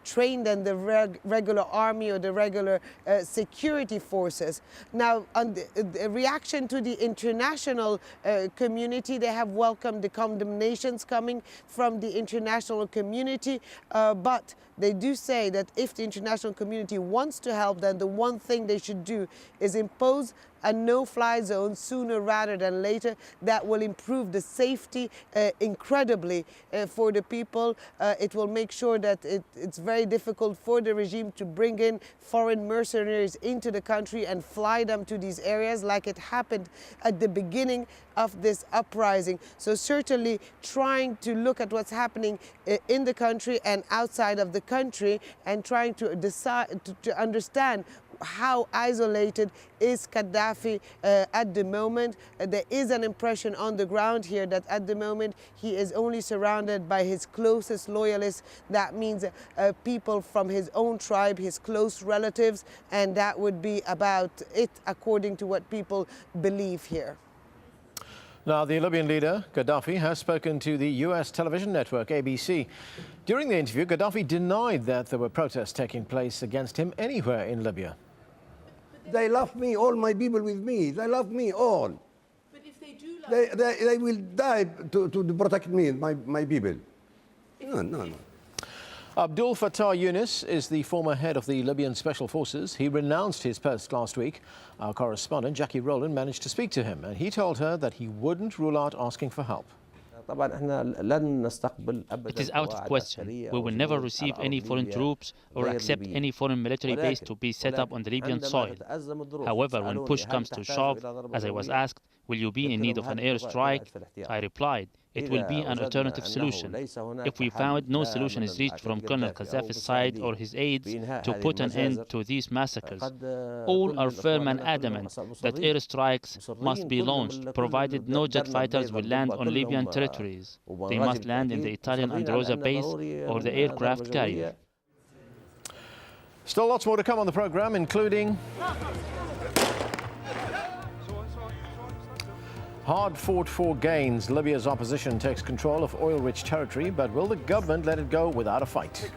trained than the regular army or the regular security forces. Now, on the reaction to the international community, they have welcomed the condemnations coming from the international community, but they do say that if the international community wants to help, then the one thing they should do is impose a no-fly zone sooner rather than later. That will improve the safety incredibly for the people. It will make sure that it's very difficult for the regime to bring in foreign mercenaries into the country and fly them to these areas like it happened at the beginning of this uprising. So certainly trying to look at what's happening in the country and outside of the country and trying to decide to understand how isolated is Gaddafi at the moment. There is an impression on the ground here that at the moment he is only surrounded by his closest loyalists. That means people from his own tribe, his close relatives, and that would be about it according to what people believe here. Now, the Libyan leader, Gaddafi, has spoken to the U.S. television network ABC. During the interview, Gaddafi denied that there were protests taking place against him anywhere in Libya. They love me, all my people with me. They love me all. But if they do love they will die to protect me, my people. No. Abdul Fattah Yunus is the former head of the Libyan Special Forces. He renounced his post last week. Our correspondent, Jackie Rowland, managed to speak to him, and he told her that he wouldn't rule out asking for help. It is out of question. We will never receive any foreign troops or accept any foreign military base to be set up on the Libyan soil. However, when push comes to shove, as I was asked, will you be in need of an airstrike? I replied, it will be an alternative solution. If we found no solution is reached from Colonel Gaddafi's side or his aides to put an end to these massacres, all are firm and adamant that airstrikes must be launched, provided no jet fighters will land on Libyan territories. They must land in the Italian Androsa base or the aircraft carrier. Still lots more to come on the program, including hard fought for gains. Libya's opposition takes control of oil-rich territory, but will the government let it go without a fight?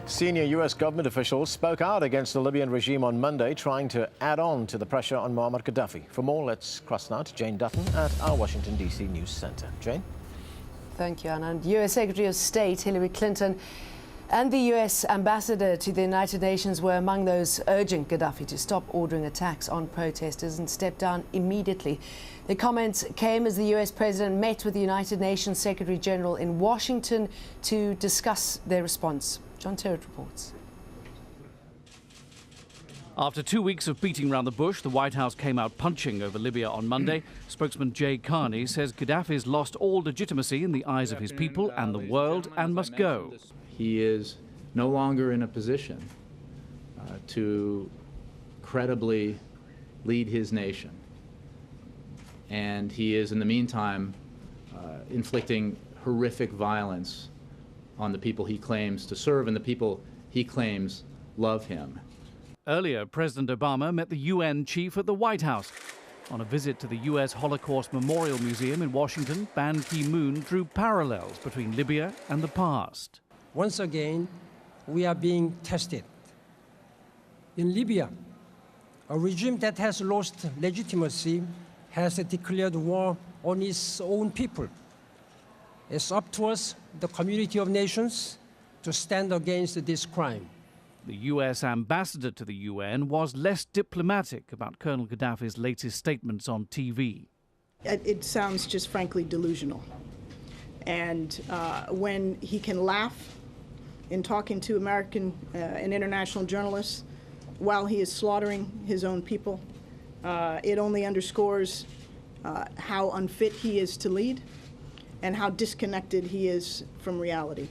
Senior U.S. government officials spoke out against the Libyan regime on Monday, trying to add on to the pressure on Muammar Gaddafi. For more, let's cross now to Jane Dutton at our Washington, D.C. News Center. Jane? Thank you, Anand. U.S. Secretary of State Hillary Clinton and the U.S. ambassador to the United Nations were among those urging Gaddafi to stop ordering attacks on protesters and step down immediately. The comments came as the U.S. president met with the United Nations Secretary General in Washington to discuss their response. John Terrett reports. After 2 weeks of beating around the bush, the White House came out punching over Libya on Monday. Spokesman Jay Carney says Gaddafi's lost all legitimacy in the eyes of his people and the world and must go. He is no longer in a position to credibly lead his nation. And he is, in the meantime, inflicting horrific violence on the people he claims to serve and the people he claims love him. Earlier, President Obama met the UN chief at the White House. On a visit to the U.S. Holocaust Memorial Museum in Washington, Ban Ki-moon drew parallels between Libya and the past. Once again, we are being tested. In Libya, a regime that has lost legitimacy has declared war on its own people. It's up to us, the community of nations, to stand against this crime. The U.S. ambassador to the UN was less diplomatic about Colonel Gaddafi's latest statements on TV. It sounds just frankly delusional. And when he can laugh in talking to American and international journalists while he is slaughtering his own people, it only underscores how unfit he is to lead and how disconnected he is from reality.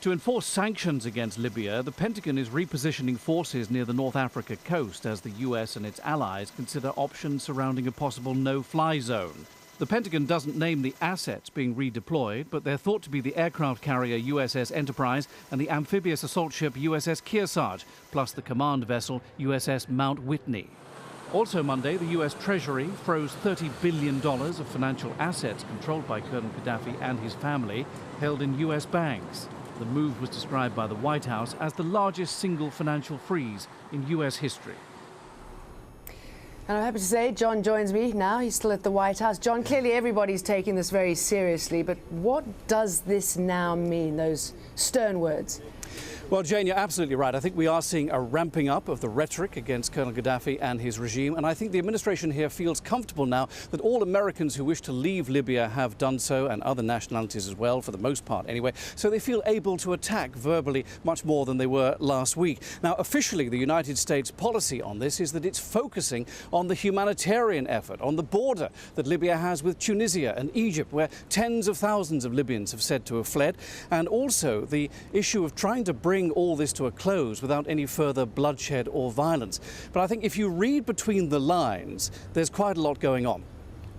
To enforce sanctions against Libya, the Pentagon is repositioning forces near the North Africa coast as the U.S. and its allies consider options surrounding a possible no-fly zone. The Pentagon doesn't name the assets being redeployed, but they're thought to be the aircraft carrier USS Enterprise and the amphibious assault ship USS Kearsarge, plus the command vessel USS Mount Whitney. Also Monday, the US Treasury froze $30 billion of financial assets controlled by Colonel Gaddafi and his family, held in US banks. The move was described by the White House as the largest single financial freeze in US history. And I'm happy to say John joins me now. He's still at the White House. John, clearly everybody's taking this very seriously, but what does this now mean, those stern words? Well, Jane, you're absolutely right. I think we are seeing a ramping up of the rhetoric against Colonel Gaddafi and his regime. And I think the administration here feels comfortable now that all Americans who wish to leave Libya have done so, and other nationalities as well, for the most part anyway. So they feel able to attack verbally much more than they were last week. Now, officially, the United States policy on this is that it's focusing on the humanitarian effort on the border that Libya has with Tunisia and Egypt, where tens of thousands of Libyans have said to have fled, and also the issue of trying to bring all this to a close without any further bloodshed or violence. But I think if you read between the lines, there's quite a lot going on.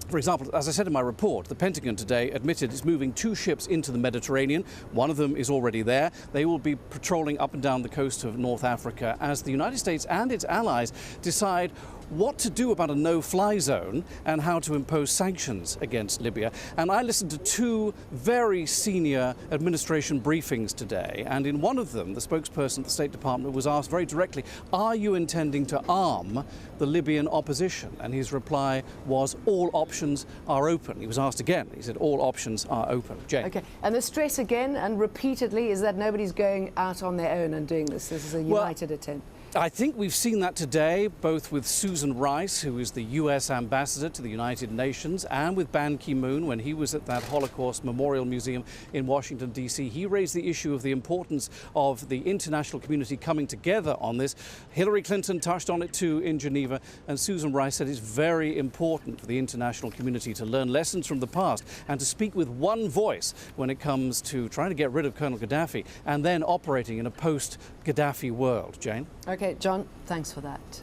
For example, as I said in my report, the Pentagon today admitted it's moving 2 ships into the Mediterranean. One of them is already there. They will be patrolling up and down the coast of North Africa as the United States and its allies decide what to do about a no-fly zone and how to impose sanctions against Libya. And I listened to 2 very senior administration briefings today, and in one of them, the spokesperson at the State Department was asked very directly, are you intending to arm the Libyan opposition? And his reply was, all options are open. He was asked again. He said, all options are open. Jane. Okay, and the stress again and repeatedly is that nobody's going out on their own and doing this. This is a united attempt. I think we've seen that today, both with Susan Rice, who is the US ambassador to the United Nations, and with Ban Ki-moon when he was at that Holocaust Memorial Museum in Washington, D.C. He raised the issue of the importance of the international community coming together on this. Hillary Clinton touched on it too in Geneva, and Susan Rice said it's very important for the international community to learn lessons from the past and to speak with one voice when it comes to trying to get rid of Colonel Gaddafi and then operating in a post-Gaddafi world. Jane? Okay, John, thanks for that.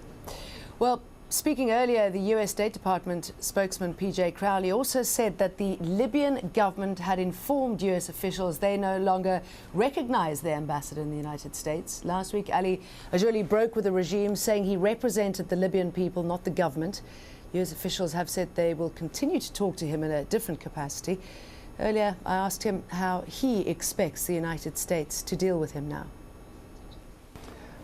Well, speaking earlier, the US State Department spokesman PJ Crowley also said that the Libyan government had informed US officials they no longer recognize their ambassador in the United States. Last week, Ali Ajuli broke with the regime, saying he represented the Libyan people, not the government. US officials have said they will continue to talk to him in a different capacity. Earlier, I asked him how he expects the United States to deal with him now.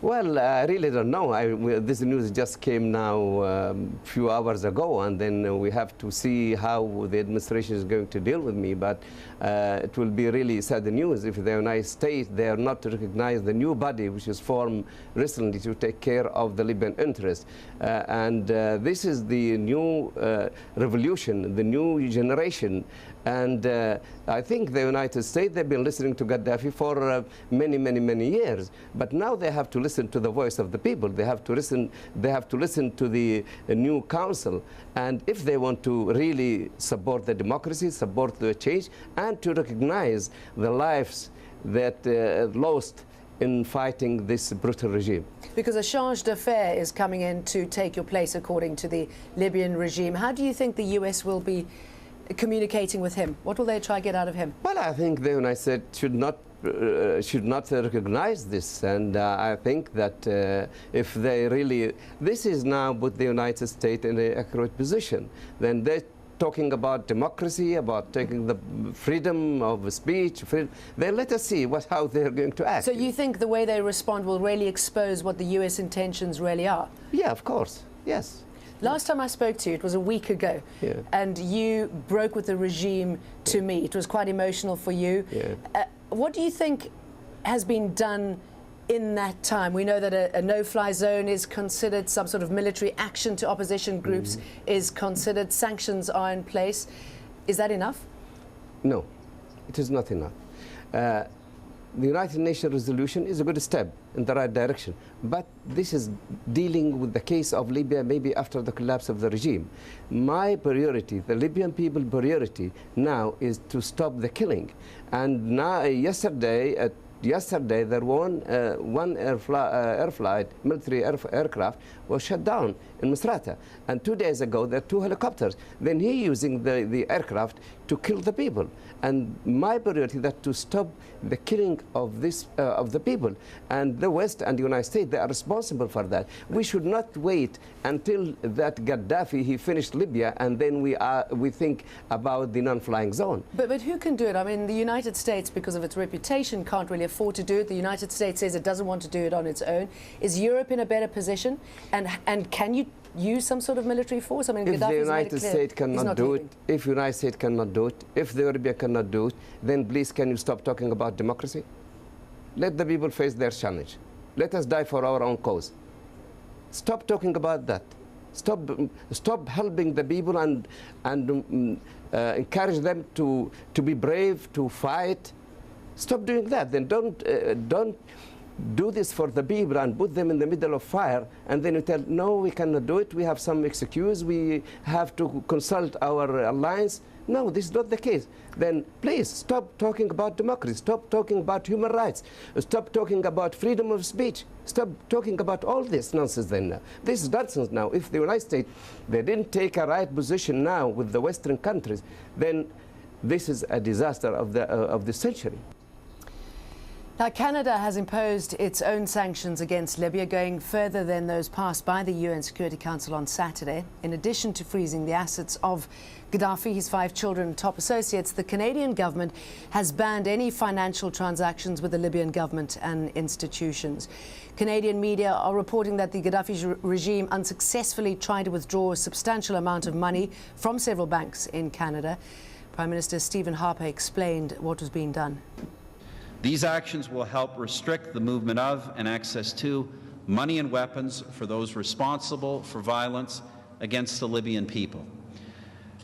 Well, I really don't know. This news just came now a few hours ago, and then we have to see how the administration is going to deal with me. But it will be really sad news if the United States, they are not to recognize the new body which is formed recently to take care of the Libyan interest. This is the new revolution, the new generation. And I think the United States, they've been listening to Gaddafi for many years. But now they have to listen to the voice of the people. They have to listen to the new council. And if they want to really support the democracy, support the change, and to recognize the lives that lost in fighting this brutal regime. Because a change d'affaires is coming in to take your place, according to the Libyan regime. How do you think the US will be communicating with him? What will they try to get out of him? Well, I think the United States should not recognize this, and I think that if they really, this is now put the United States in an accurate position, then they're talking about democracy, about taking the freedom of speech, then let us see how they're going to act. So you think the way they respond will really expose what the US intentions really are? Yeah, of course, yes. Last time I spoke to you, it was a week ago, and you broke with the regime to me. It was quite emotional for you. What do you think has been done in that time? We know that a no-fly zone is considered, some sort of military action to opposition groups is considered, sanctions are in place. Is that enough? No, it is not enough. The United Nations resolution is a good step in the right direction, but this is dealing with the case of Libya maybe after the collapse of the regime. My priority, the Libyan people's priority now, is to stop the killing. And now, yesterday at yesterday there one military aircraft was shut down in Misrata, and 2 days ago there are 2 helicopters. Then he using the aircraft to kill the people. And my priority is that to stop the killing of the people, and the West and the United States, they are responsible for that. We should not wait until that Gaddafi he finished Libya, and then we think about the non-flying zone. But who can do it? I mean, the United States, because of its reputation, can't really afford to do it. The United States says it doesn't want to do it on its own. Is Europe in a better position? And can you use some sort of military force? I mean, if the United States cannot do it, if the United States cannot do it, if the European cannot do it, then please can you stop talking about democracy? Let the people face their challenge. Let us die for our own cause. Stop talking about that. Stop helping the people and encourage them to be brave, to fight. Stop doing that. Then don't do this for the people and put them in the middle of fire, and then you tell, no, we cannot do it, we have some excuse, we have to consult our alliance. No, this is not the case. Then please stop talking about democracy, stop talking about human rights, stop talking about freedom of speech, stop talking about all this nonsense then. This is nonsense now. If the United States, they didn't take a right position now with the Western countries, then this is a disaster of the century. Now, Canada has imposed its own sanctions against Libya, going further than those passed by the UN Security Council on Saturday. In addition to freezing the assets of Gaddafi, his 5 children and top associates, the Canadian government has banned any financial transactions with the Libyan government and institutions. Canadian media are reporting that the Gaddafi regime unsuccessfully tried to withdraw a substantial amount of money from several banks in Canada. Prime Minister Stephen Harper explained what was being done. These actions will help restrict the movement of and access to money and weapons for those responsible for violence against the Libyan people.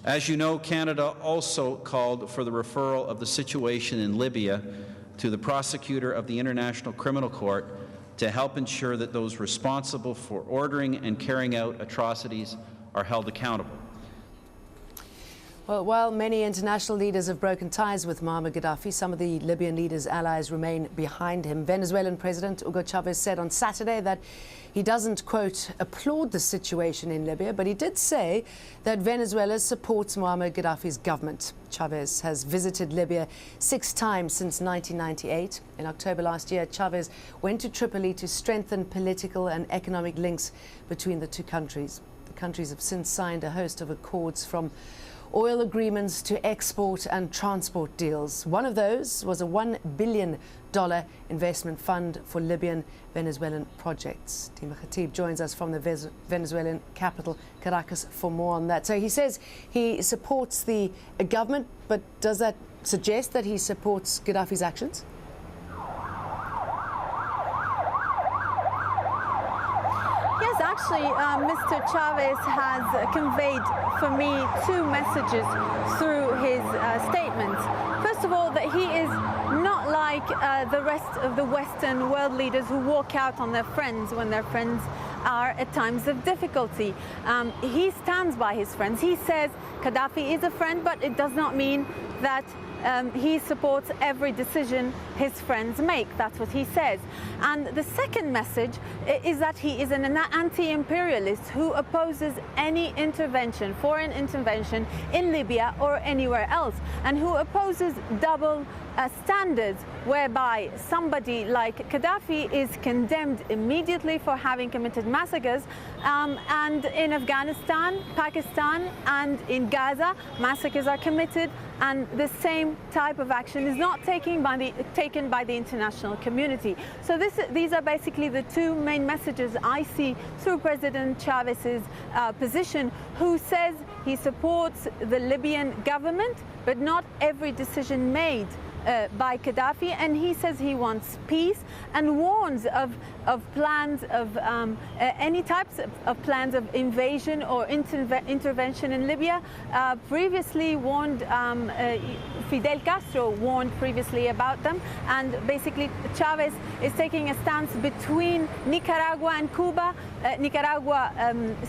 As you know, Canada also called for the referral of the situation in Libya to the prosecutor of the International Criminal Court to help ensure that those responsible for ordering and carrying out atrocities are held accountable. Well, while many international leaders have broken ties with Muammar Gaddafi, some of the Libyan leader's allies remain behind him. Venezuelan President Hugo Chavez said on Saturday that he doesn't, quote, applaud the situation in Libya, but he did say that Venezuela supports Muammar Gaddafi's government. Chavez has visited Libya 6 times since 1998. In October last year, Chavez went to Tripoli to strengthen political and economic links between the 2 countries. The countries have since signed a host of accords, from oil agreements to export and transport deals. One of those was a $1 billion investment fund for Libyan Venezuelan projects. Tima Khatib joins us from the Venezuelan capital, Caracas, for more on that. So he says he supports the government, but does that suggest that he supports Gaddafi's actions? Yes, actually, Mr. Chavez has conveyed for me 2 messages through his statements. First of all, that he is not like the rest of the Western world leaders who walk out on their friends when their friends are at times of difficulty. He stands by his friends. He says Gaddafi is a friend, but it does not mean that he supports every decision his friends make. That's what he says. And the second message is that he is an anti-imperialist who opposes any intervention, foreign intervention in Libya or anywhere else, and who opposes double standards, whereby somebody like Gaddafi is condemned immediately for having committed massacres, and in Afghanistan, Pakistan, and in Gaza, massacres are committed, and the same type of action is not taken by the international community. So these are basically the 2 main messages I see through President Chavez's position, who says he supports the Libyan government, but not every decision made by Gaddafi, and he says he wants peace and warns of plans of any types of plans of invasion or intervention in Libya. Previously warned, Fidel Castro warned previously about them, and basically Chavez is taking a stance between Nicaragua and Cuba. Nicaragua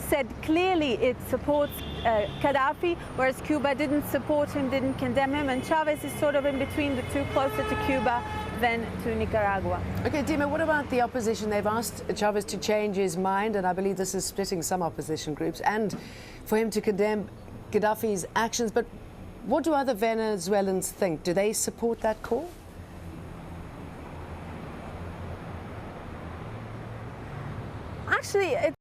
said clearly it supports Gaddafi, whereas Cuba didn't support him, didn't condemn him, and Chavez is sort of in between the to closer to Cuba than to Nicaragua. Okay, Dima, what about the opposition? They've asked Chavez to change his mind, and I believe this is splitting some opposition groups, and for him to condemn Gaddafi's actions. But what do other Venezuelans think? Do they support that call? Actually,